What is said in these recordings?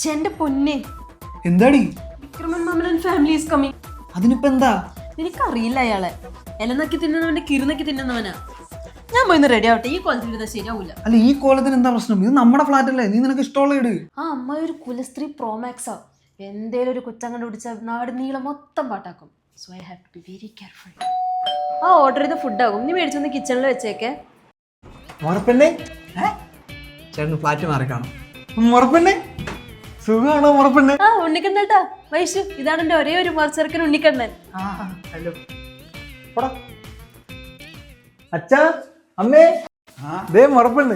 എന്റെ പൊന്നെ, എന്താടി വിക്രമൻ മാമൻ ഫാമിലി ഈസ് കമ്മിങ്. അതിനിപ്പോ എന്താ? നിനക്കറിയില്ല അയാളെ. ഇലനക്കി തിന്നുന്നവന്റെ കിരുനക്കി തിന്നുന്നവനാ. ഞാൻ പോയിന്ന് റെഡി ആവട്ടെ, ഈ കോലത്തിൽ ഇരുന്നാൽ ശരിയാവൂല. അല്ല, ഈ കോലത്തിന് എന്താ പ്രശ്നം? ഇത് നമ്മുടെ ഫ്ലാറ്റ് അല്ലേ, നീ നിനക്ക് ഇഷ്ടമുള്ള ഇട്. ആ അമ്മ ഒരു കുലസ്ത്രീ പ്രോമാക്സാ. എന്തേലും ഒരു കുറ്റം കണ്ടുപിടിച്ച നാട് നീളം മൊത്തം പാട്ടാക്കും. So I have to be very careful. ആ ഓർഡർ ചെയ്ത ഫുഡാകും, നീ മേടിച്ചൊന്ന് കിച്ചണിൽ വെച്ചേക്കെ. മുറപ്പെണ്ണേ, ചേട്ടന് ഫ്ലാറ്റ് മാറി കാണും. മുറപ്പെണ്ണേ, സുഖമാണോ മുറപ്പെണ്ണേ? ആ ഉണ്ണിക്കണ്ണേട്ടാ, വൈശു, ഇതാണ് എന്റെ ഒരേ ഒരു മറച്ചെറുക്കൻ ഉണ്ണിക്കണ്ണൻ. ഹലോ. അച്ഛാ, അമ്മേ, ദേ മുറപ്പെണ്ണ്.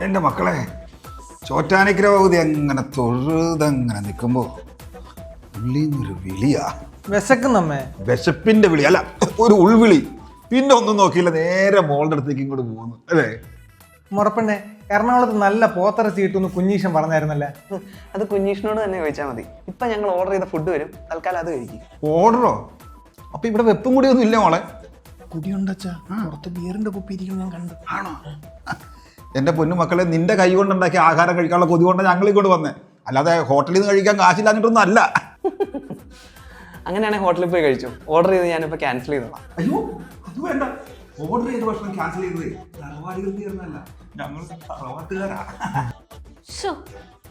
എൻ്റെ മക്കളെ, ചോറ്റാനിക്കര പകുതി അങ്ങനെ തൊഴുതങ്ങനെ നിൽക്കുമ്പോൾ ഉള്ളിന്നൊരു വിളിയാ. വിശക്കുന്നമ്മേ. വിശപ്പിന്റെ വിളി അല്ല, ഒരു ഉൾവിളി. പിന്നെ ഒന്നും നോക്കിയില്ല, നേരെ മോളുടെ അടുത്തേക്ക് ഇങ്ങോട്ട് പോകുന്നു അല്ലേ? മുറപ്പെണ്ണെ, എറണാകുളത്ത് നല്ല പോത്തിറച്ചി കിട്ടുമെന്ന് കുഞ്ഞീഷൻ പറഞ്ഞായിരുന്നല്ലേ? അത് കുഞ്ഞീഷിനോട് തന്നെ ചോദിച്ചാൽ മതി. ഇപ്പം ഞങ്ങൾ ഓർഡർ ചെയ്ത ഫുഡ് വരും, തൽക്കാലം അത് കഴിക്കും. ഓർഡറോ? അപ്പൊ ഇവിടെ വെപ്പും കൂടിയൊന്നും ഇല്ല മോളെ? കുടിയുണ്ടച്ചാ, പുറത്ത് ബിയറിന്റെ കുപ്പി ഇരിക്കും, ഞാൻ കണ്ടു. ആണോ? എൻ്റെ പൊന്നു മക്കളെ, നിന്റെ കൈ കൊണ്ടുണ്ടാക്കിയ ആഹാരം കഴിക്കാനുള്ള കൊതി കൊണ്ട് ഞങ്ങൾ ഇങ്ങോട്ട് വന്നേ, അല്ലാതെ ഹോട്ടലിൽ നിന്ന് കഴിക്കാൻ കാശില്ലാഞ്ഞിട്ടൊന്നും അല്ല. അങ്ങനെയാണെങ്കിൽ ഹോട്ടലിൽ പോയി കഴിച്ചു. ഓർഡർ ചെയ്ത് ഞാനിപ്പോൾ ക്യാൻസൽ ചെയ്തോളാം. അയ്യോ, അത് വേണ്ട. ഓർഡർ ചെയ്ത ഭക്ഷണം ക്യാൻസൽ ചെയ്തത് തറവാടികൾ തീർന്നല്ല, ഞങ്ങൾ തറവാട്ടുകാരാ.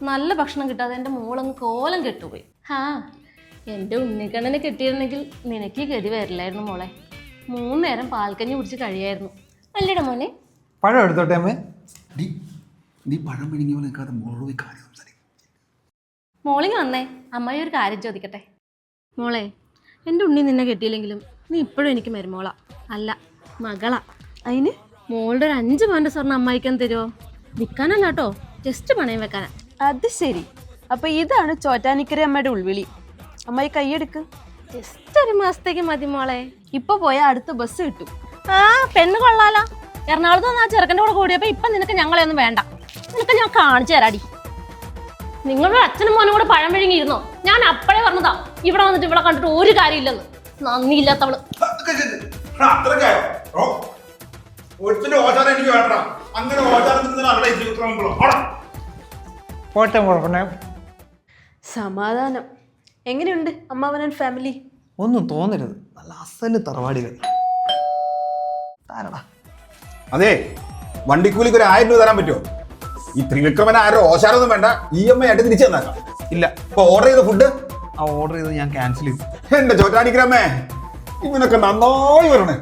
നല്ല ഭക്ഷണം കിട്ടാതെ എൻ്റെ മോളങ്ങ് കോലം കെട്ടുപോയി. ഹാ, എൻ്റെ ഉണ്ണിക്കണ്ണനെ കിട്ടിയിരുന്നെങ്കിൽ നിനക്ക് ഗതി വരില്ലായിരുന്നു മോളെ. 3 നേരം പാൽക്കഞ്ഞി കുടിച്ച് കഴിയായിരുന്നു അല്ലേടാ മോനെ? പഴം എടുത്തോട്ടെ അമ്മേ. നീ പഴം പിടിങ്ങി നിൽക്കാതെ മോളോട് കാര്യം സംസാരിക്കും. മോളിങ് വന്നേ, അമ്മായി ഒരു കാര്യം ചോദിക്കട്ടെ. മോളെ, എൻ്റെ ഉണ്ണി നിന്നെ കെട്ടിയില്ലെങ്കിലും നീ ഇപ്പോഴും എനിക്ക് മരുമോളാ, അല്ല മകളാ. അതിന് മോളുടെ ഒരു 5 പവൻ്റെ സ്വർണ്ണം അമ്മായിക്കാൻ തരുമോ? വിൽക്കാനല്ല കേട്ടോ, ജസ്റ്റ് പണയം വെക്കാനാ. അത് ശരി. അപ്പൊ ഇതാണ് ചോറ്റാനിക്കര അമ്മയുടെ ഉൾവിളി. അമ്മായി കൈയെടുക്ക്. ജസ്റ്റ് 1 മാസത്തേക്ക് മതി മോളെ. ഇപ്പൊ പോയാൽ അടുത്ത ബസ് കിട്ടും. ആ പെണ്ണ് കൊള്ളാലോ. എറണാകുളത്ത് വന്ന് ആ ചെറുക്കൻ്റെ കൂടെ കൂടിയപ്പോ ഇപ്പൊ നിനക്ക് ഞങ്ങളെ ഒന്നും വേണ്ട. നിനക്ക് ഞാൻ കാണിച്ചു തരാടി. നിങ്ങളുടെ അച്ഛനും മോനും കൂടെ പഴം വിഴുങ്ങിയിരുന്നോ? ഞാൻ അപ്പഴേ പറഞ്ഞതാ ഇവിടെ വന്നിട്ട് ഇവിടെ കണ്ടിട്ട് ഒരു കാര്യമില്ലെന്ന്. നന്ദിയില്ലാത്തവള്. പോട്ടെ മുറപ്പെണ്ണെ. സമാധാനം. എങ്ങനെയുണ്ട് അമ്മാവനൻ ഫാമിലി? ഒന്നും തോന്നരുത്, നല്ല അസല് തറവാടികൾ. താരടാ. അതെ, വണ്ടിക്കൂലിക്ക് ഒരു 1000 രൂപ തരാൻ പറ്റുമോ? ഈ ത്രിവിക്രമന് ആരോ ഓശാരൊന്നും വേണ്ട, EMI ആയിട്ട് തിരിച്ചു തന്നേക്കാം. ഇല്ല, ഇപ്പൊ ഓർഡർ ചെയ്ത ഫുഡ് ആ ഓർഡർ ചെയ്ത് ഞാൻ ക്യാൻസൽ ചെയ്തു. എന്റെ ചോറ്റാനിക്കരമ്മേ, ഇവനൊക്കെ നന്നായി വരണേ.